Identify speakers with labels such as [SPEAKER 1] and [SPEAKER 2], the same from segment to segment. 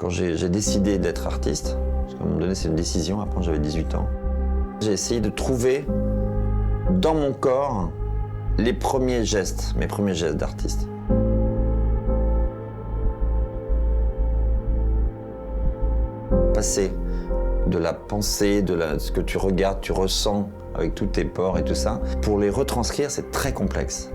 [SPEAKER 1] Quand j'ai décidé d'être artiste, parce qu'à un moment donné c'est une décision, après j'avais 18 ans, j'ai essayé de trouver dans mon corps mes premiers gestes d'artiste. Passer de la pensée, ce que tu regardes, tu ressens avec tous tes pores et tout ça, pour les retranscrire, c'est très complexe.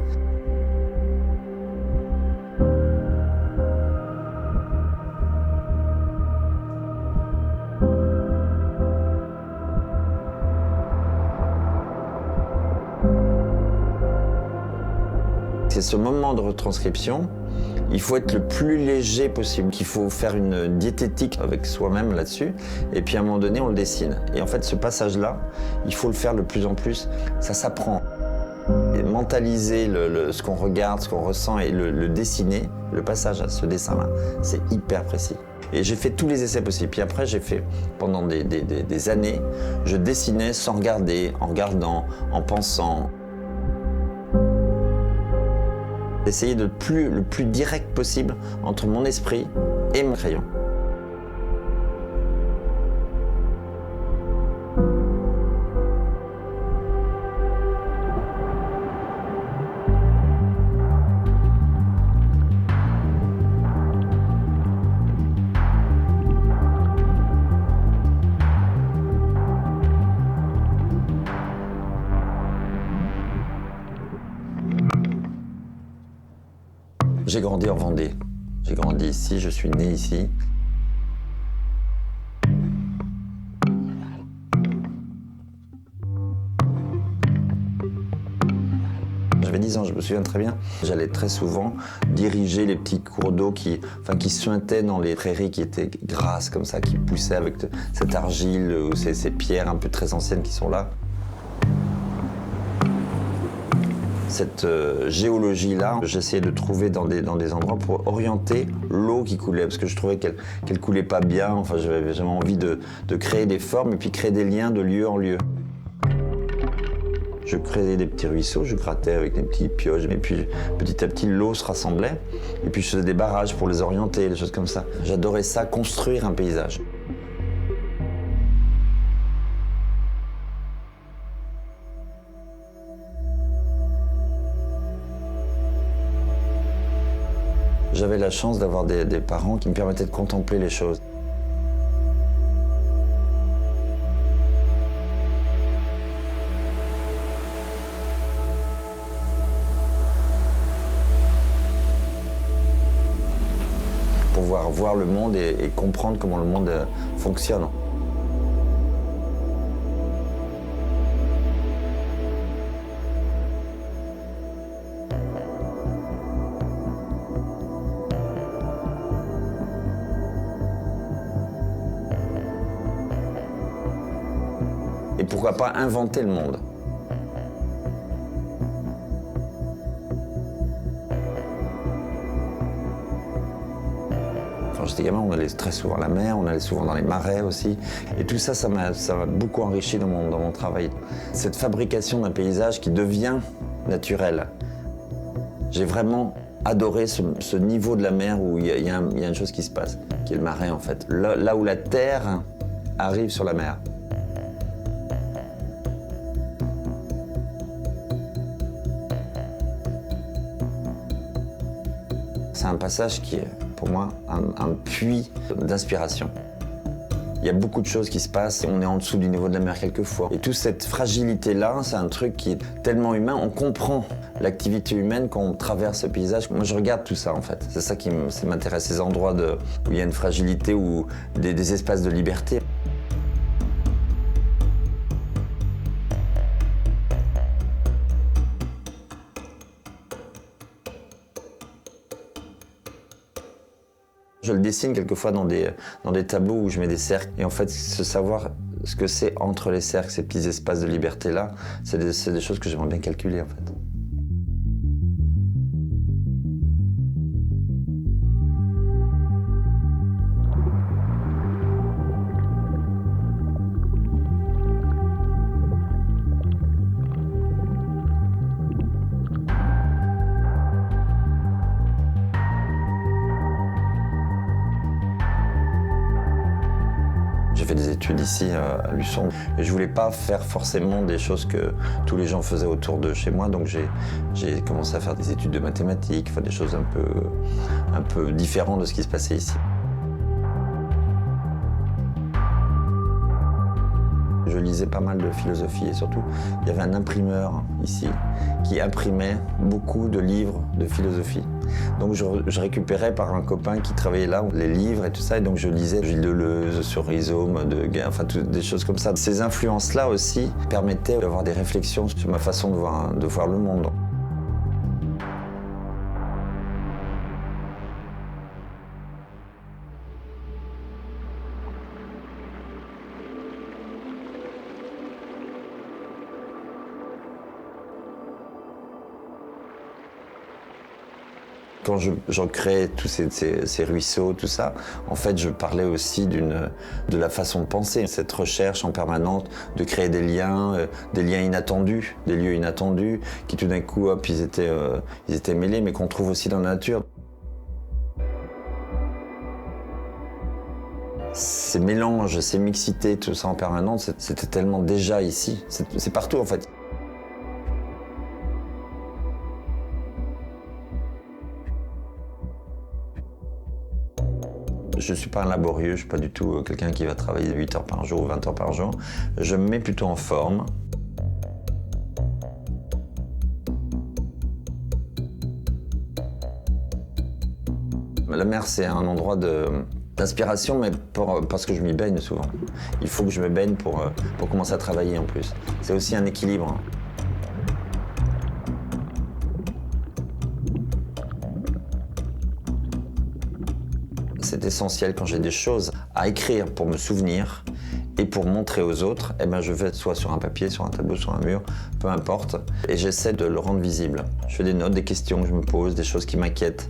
[SPEAKER 1] C'est ce moment de retranscription, il faut être le plus léger possible, il faut faire une diététique avec soi-même là-dessus, et puis à un moment donné, on le dessine. Et en fait, ce passage-là, il faut le faire de plus en plus, ça s'apprend. Et mentaliser ce qu'on regarde, ce qu'on ressent, et le dessiner, le passage à ce dessin-là, c'est hyper précis. Et j'ai fait tous les essais possibles. Puis après, j'ai fait, pendant des années, je dessinais sans regarder, en regardant, en pensant. Essayer de le plus direct possible entre mon esprit et mon crayon. J'ai grandi en Vendée. J'ai grandi ici, je suis né ici. J'avais 10 ans, je me souviens très bien. J'allais très souvent diriger les petits cours d'eau qui suintaient dans les prairies qui étaient grasses comme ça, qui poussaient avec cette argile ou ces pierres un peu très anciennes qui sont là. Cette géologie-là, j'essayais de trouver dans des endroits pour orienter l'eau qui coulait, parce que je trouvais qu'elle coulait pas bien. Enfin, j'avais envie de créer des formes et puis créer des liens de lieu en lieu. Je créais des petits ruisseaux, je grattais avec des petites pioches, et puis petit à petit l'eau se rassemblait, et puis je faisais des barrages pour les orienter, des choses comme ça. J'adorais ça, construire un paysage. J'avais la chance d'avoir des parents qui me permettaient de contempler les choses. Pouvoir voir le monde et comprendre comment le monde fonctionne. Et pourquoi pas inventer le monde. Quand j'étais gamin, on allait très souvent à la mer, on allait souvent dans les marais aussi. Et tout ça, ça m'a beaucoup enrichi dans mon travail. Cette fabrication d'un paysage qui devient naturel. J'ai vraiment adoré ce niveau de la mer où il y a une chose qui se passe, qui est le marais en fait. Là où la terre arrive sur la mer. C'est un passage qui est, pour moi, un puits d'inspiration. Il y a beaucoup de choses qui se passent, on est en dessous du niveau de la mer quelquefois. Et toute cette fragilité-là, c'est un truc qui est tellement humain, on comprend l'activité humaine quand on traverse ce paysage. Moi, je regarde tout ça, en fait. C'est ça qui m'intéresse, ces endroits où il y a une fragilité, ou des espaces de liberté. Je le dessine quelquefois dans des tableaux où je mets des cercles. Et en fait, savoir ce que c'est entre les cercles, ces petits espaces de liberté-là, c'est des choses que j'aimerais bien calculer, en fait. études ici à Luçon. Et je voulais pas faire forcément des choses que tous les gens faisaient autour de chez moi, donc j'ai commencé à faire des études de mathématiques, enfin des choses un peu différentes de ce qui se passait ici. Je lisais pas mal de philosophie et surtout, il y avait un imprimeur ici qui imprimait beaucoup de livres de philosophie. Donc je récupérais par un copain qui travaillait là les livres et tout ça, et donc je lisais Gilles Deleuze, sur Rhizome, enfin des choses comme ça. Ces influences-là aussi permettaient d'avoir des réflexions sur ma façon de voir le monde. Quand je créais tous ces ruisseaux, tout ça, en fait, je parlais aussi de la façon de penser, cette recherche en permanence de créer des liens inattendus, des lieux inattendus, qui tout d'un coup, hop, ils étaient mêlés, mais qu'on trouve aussi dans la nature. Ces mélanges, ces mixités, tout ça en permanence, c'était tellement déjà ici. C'est partout, en fait. Je ne suis pas un laborieux, je ne suis pas du tout quelqu'un qui va travailler 8 heures par jour ou 20 heures par jour. Je me mets plutôt en forme. La mer, c'est un endroit d'inspiration, mais parce que je m'y baigne souvent. Il faut que je me baigne pour commencer à travailler en plus. C'est aussi un équilibre. C'est essentiel quand j'ai des choses à écrire pour me souvenir et pour montrer aux autres, eh ben je vais soit sur un papier, sur un tableau, sur un mur, peu importe, et j'essaie de le rendre visible. Je fais des notes, des questions que je me pose, des choses qui m'inquiètent.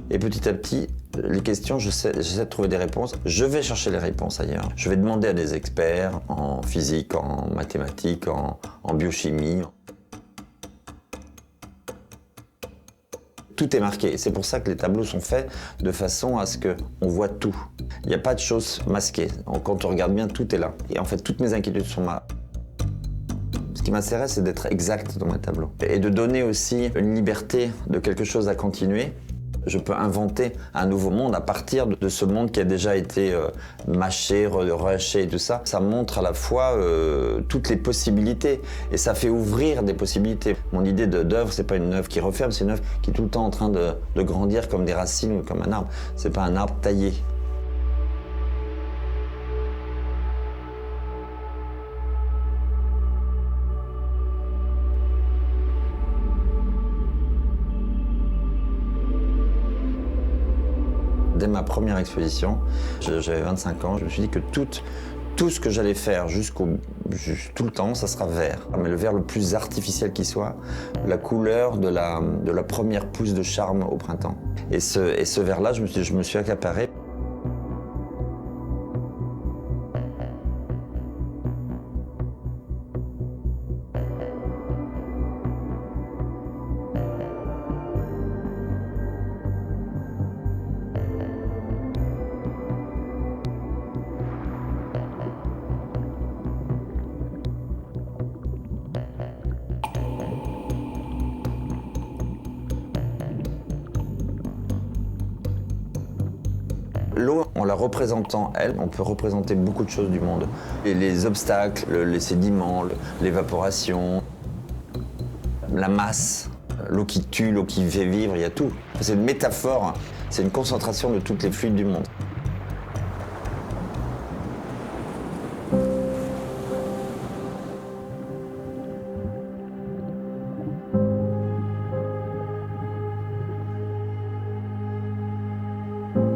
[SPEAKER 1] Et petit à petit, les questions, j'essaie de trouver des réponses. Je vais chercher les réponses ailleurs. Je vais demander à des experts en physique, en mathématiques, en biochimie. Tout est marqué. C'est pour ça que les tableaux sont faits de façon à ce qu'on voit tout. Il n'y a pas de choses masquées. Quand on regarde bien, tout est là. Et en fait, toutes mes inquiétudes sont là. Ce qui m'intéresse, c'est d'être exact dans mes tableaux. Et de donner aussi une liberté de quelque chose à continuer. Je peux inventer un nouveau monde à partir de ce monde qui a déjà été mâché, rehaché et tout ça. Ça montre à la fois toutes les possibilités et ça fait ouvrir des possibilités. Mon idée d'œuvre, c'est pas une œuvre qui referme, c'est une œuvre qui est tout le temps en train de grandir comme des racines ou comme un arbre. C'est pas un arbre taillé. Dès ma première exposition, j'avais 25 ans, je me suis dit que tout ce que j'allais faire tout le temps, ça sera vert. Mais le vert le plus artificiel qui soit, la couleur de la première pousse de charme au printemps. Et ce vert-là, je me suis accaparé. L'eau, en la représentant, on peut représenter beaucoup de choses du monde. Et les obstacles, les sédiments, l'évaporation, la masse, l'eau qui tue, l'eau qui fait vivre, il y a tout. C'est une métaphore, c'est une concentration de toutes les fluides du monde.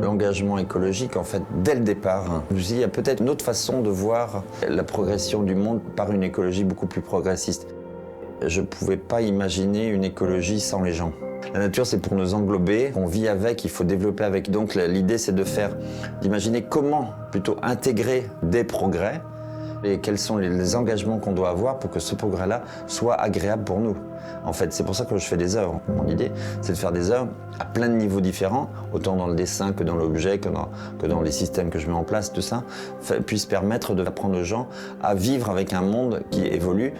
[SPEAKER 1] L'engagement écologique, en fait, dès le départ, je me suis dit, il y a peut-être une autre façon de voir la progression du monde par une écologie beaucoup plus progressiste. Je ne pouvais pas imaginer une écologie sans les gens. La nature, c'est pour nous englober, on vit avec, il faut développer avec. Donc l'idée, c'est d'imaginer comment plutôt intégrer des progrès Et quels sont les engagements qu'on doit avoir pour que ce progrès-là soit agréable pour nous. En fait, c'est pour ça que je fais des œuvres. Mon idée, c'est de faire des œuvres à plein de niveaux différents, autant dans le dessin que dans l'objet, que dans les systèmes que je mets en place, tout ça, puisse permettre d'apprendre aux gens à vivre avec un monde qui évolue.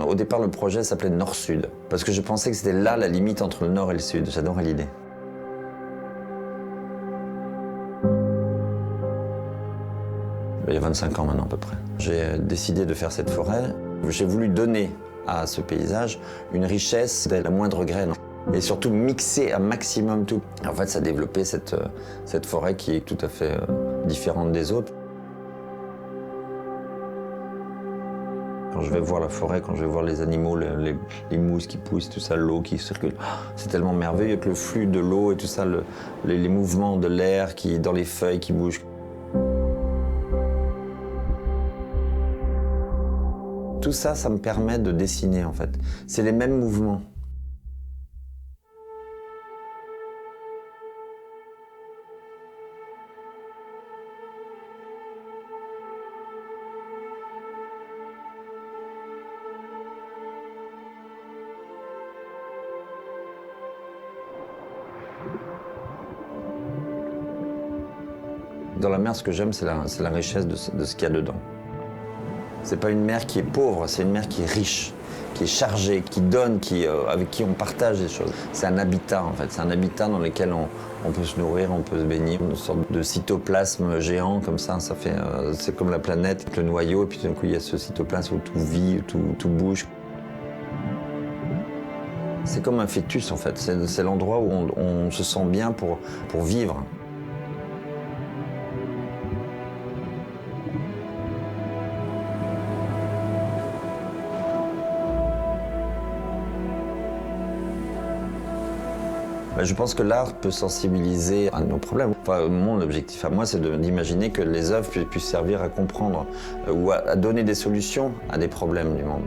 [SPEAKER 1] Au départ, le projet s'appelait Nord-Sud, parce que je pensais que c'était là la limite entre le Nord et le Sud. J'adorais l'idée. Il y a 25 ans maintenant à peu près. J'ai décidé de faire cette forêt. J'ai voulu donner à ce paysage une richesse dès la moindre graine. Et surtout mixer un maximum tout. En fait, ça a développé cette forêt qui est tout à fait différente des autres. Quand je vais voir la forêt, quand je vais voir les animaux, les mousses qui poussent, tout ça, l'eau qui circule, c'est tellement merveilleux que le flux de l'eau et tout ça, les mouvements de l'air qui dans les feuilles qui bougent. Tout ça, ça me permet de dessiner en fait. C'est les mêmes mouvements. Dans la mer, ce que j'aime, c'est la richesse de ce qu'il y a dedans. C'est pas une mer qui est pauvre, c'est une mer qui est riche, qui est chargée, qui donne, avec qui on partage des choses. C'est un habitat en fait, c'est un habitat dans lequel on peut se nourrir, on peut se baigner. Une sorte de cytoplasme géant comme ça fait, c'est comme la planète, le noyau, et puis tout d'un coup il y a ce cytoplasme où tout vit, tout bouge. C'est comme un fœtus en fait, c'est l'endroit où on se sent bien pour vivre. Je pense que l'art peut sensibiliser à nos problèmes. Enfin, mon objectif à moi, c'est d'imaginer que les œuvres puissent servir à comprendre ou à donner des solutions à des problèmes du monde.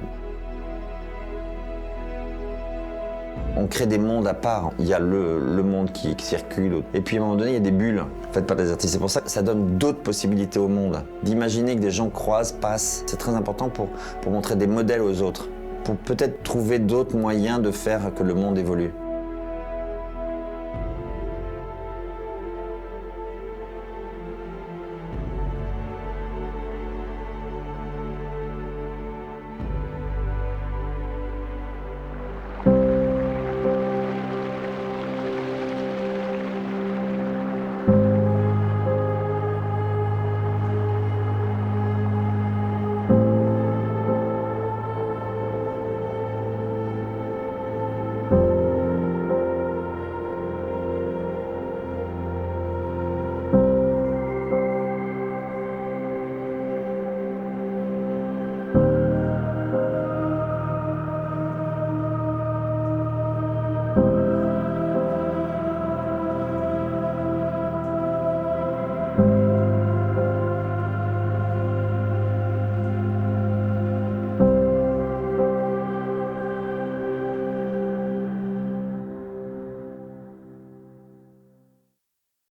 [SPEAKER 1] On crée des mondes à part. Il y a le monde qui circule. Et puis à un moment donné, il y a des bulles faites par des artistes. C'est pour ça que ça donne d'autres possibilités au monde. D'imaginer que des gens croisent, passent. C'est très important pour montrer des modèles aux autres. Pour peut-être trouver d'autres moyens de faire que le monde évolue.